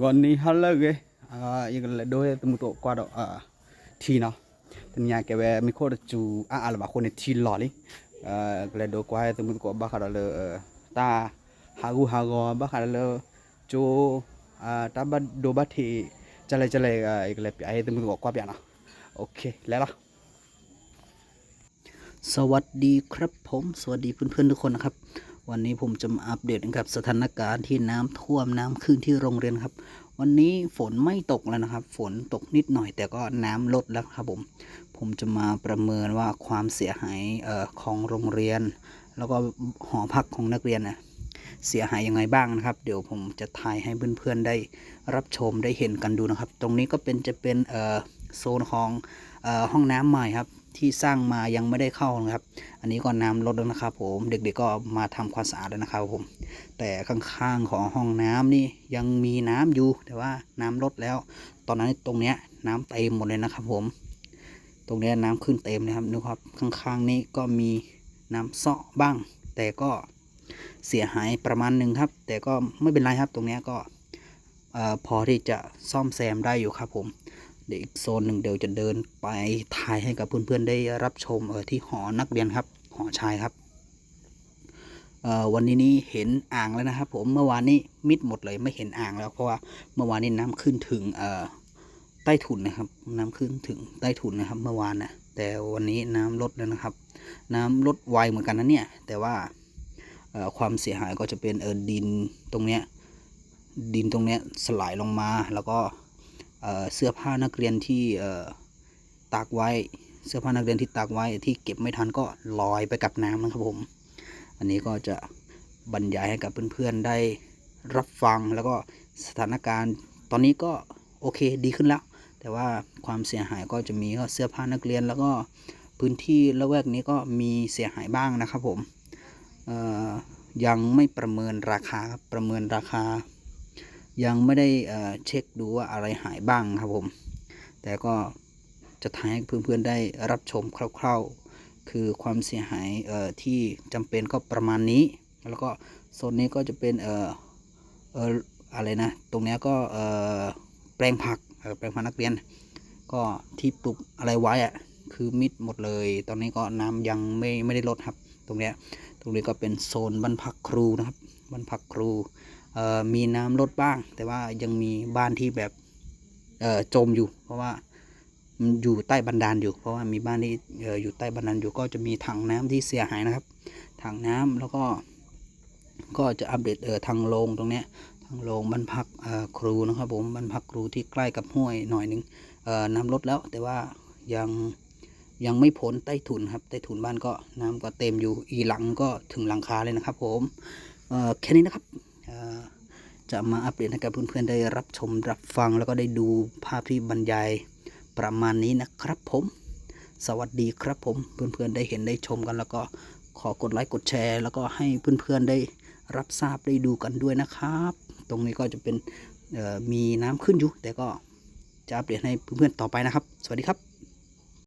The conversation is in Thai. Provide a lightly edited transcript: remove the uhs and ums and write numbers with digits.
còn đi hết lời ghêอีกเลยโดยตัวมุตัวกว่าดอกทีเนาะตัวนี้แกแบบมีคนจูอะไรบางคนเนี่ยทีหล่อเลยก็เลยโดยกว่าตัวมุตัวบ้าขาดเลยตาหากบ้าขาดเลยจูตาบ้าโดบ้าทีจะเลยอีกเลยไอ้ตัวมุตัวกว่าเปียนะโอเคแล้วล่ะสวัสดีครับผมสวัสดีเพื่อนๆทุกคนนะครับวันนี้ผมจะมาอัปเดตนะครับสถานการณ์ที่น้ำท่วมน้ำขึ้นที่โรงเรียนครับวันนี้ฝนไม่ตกแล้วนะครับฝนตกนิดหน่อยแต่ก็น้ำลดแล้วครับผมจะมาประเมินว่าความเสียหายของโรงเรียนแล้วก็หอพักของนักเรียนนะเสียหายยังไงบ้างนะครับเดี๋ยวผมจะถ่ายให้เพื่อนๆได้รับชมได้เห็นกันดูนะครับตรงนี้ก็จะเป็นโซนของห้องน้ำใหม่ครับที่สร้างมายังไม่ได้เข้านะครับอันนี้ก็น้ำลดแล้วนะครับผมเด็กๆก็มาทำความสะอาดแล้วนะครับผมแต่ข้างๆของห้องน้ำนี่ยังมีน้ำอยู่แต่ว่าน้ำลดแล้วตอนนั้นตรงเนี้ยน้ำเต็มหมดเลยนะครับผมตรงนี้น้ำขึ้นเต็มนะครับนะครับข้างๆนี้ก็มีน้ำเซาะบ้างแต่ก็เสียหายประมาณหนึ่งครับแต่ก็ไม่เป็นไรครับตรงนี้ก็พอที่จะซ่อมแซมได้อยู่ครับผมเดี๋ยวอีกโซนหนึ่งเดี๋ยวจะเดินไปถ่ายให้กับเพื่อนๆได้รับชมที่หอนักเรียนครับหอชายครับวันนี้เห็นอ่างแล้วนะครับผมเมื่อวานนี้มิดหมดเลยไม่เห็นอ่างแล้วเพราะว่าเมื่อวานนี้น้ำขึ้นถึงใต้ถุนนะครับน้ำขึ้นถึงใต้ถุนนะครับเมื่อวานนะแต่วันนี้น้ำลดแล้วนะครับน้ำลดไวเหมือนกันนะเนี่ยแต่ว่าความเสียหายก็จะเป็นดินตรงเนี้ยสลายลงมาแล้วก็เสื้อผ้านักเรียนที่ตากไว้เสื้อผ้านักเรียนที่ตากไว้ที่เก็บไม่ทันก็ลอยไปกับน้ำนะครับผมอันนี้ก็จะบรรยายให้กับเพื่อนๆได้รับฟังแล้วก็สถานการณ์ตอนนี้ก็โอเคดีขึ้นแล้วแต่ว่าความเสียหายก็จะมีก็เสื้อผ้านักเรียนแล้วก็พื้นที่ละแวกนี้ก็มีเสียหายบ้างนะครับผมยังไม่ประเมินราคาประเมินราคายังไม่ได้เช็คดูว่าอะไรหายบ้างครับผมแต่ก็จะถ่ายให้เพื่อนๆได้รับชมคร่าวๆคือความเสียหายที่จำเป็นก็ประมาณนี้แล้วก็โซนนี้ก็จะเป็นอะไรนะตรงนี้ก็แปลงผักนักเรียนก็ที่ปลูกอะไรไว้อะคือมิดหมดเลยตอนนี้ก็น้ำยังไม่ได้ลดครับตรงนี้ก็เป็นโซนบ้านพักครูนะครับบ้านพักครูมีน้ำลดบ้างแต่ว่ายังมีบ้านที่แบบจมอยู่เพราะว่ามันอยู่ใต้บันดาลอยู่เพราะว่ามีบ้านที่อยู่ใต้บันดาลอยู่ก็จะมีถังน้ำที่เสียหายนะครับถังน้ำแล้วก็จะอัปเดตทางโรงตรงนี้ทางโรงบ้านพักครูนะครับผมบ้านพักครูที่ใกล้กับห้วยหน่อยนึงน้ำลดแล้วแต่ว่ายังไม่พ้นใต้ถุนครับใต้ถุนบ้านก็น้ำก็เต็มอยู่อีหลังก็ถึงหลังคาเลยนะครับผมแค่นี้นะครับจะมาอัปเดตให้กับเพื่อนๆได้รับชมรับฟังแล้วก็ได้ดูภาพที่บรรยายประมาณนี้นะครับผมสวัสดีครับผมเพื่อนๆได้เห็นได้ชมกันแล้วก็ขอกดไลค์กดแชร์แล้วก็ให้เพื่อนๆได้รับทราบได้ดูกันด้วยนะครับตรงนี้ก็จะเป็นมีน้ำขึ้นอยู่แต่ก็จะอัปเดตให้เพื่อนๆต่อไปนะครับสวัสดีครับ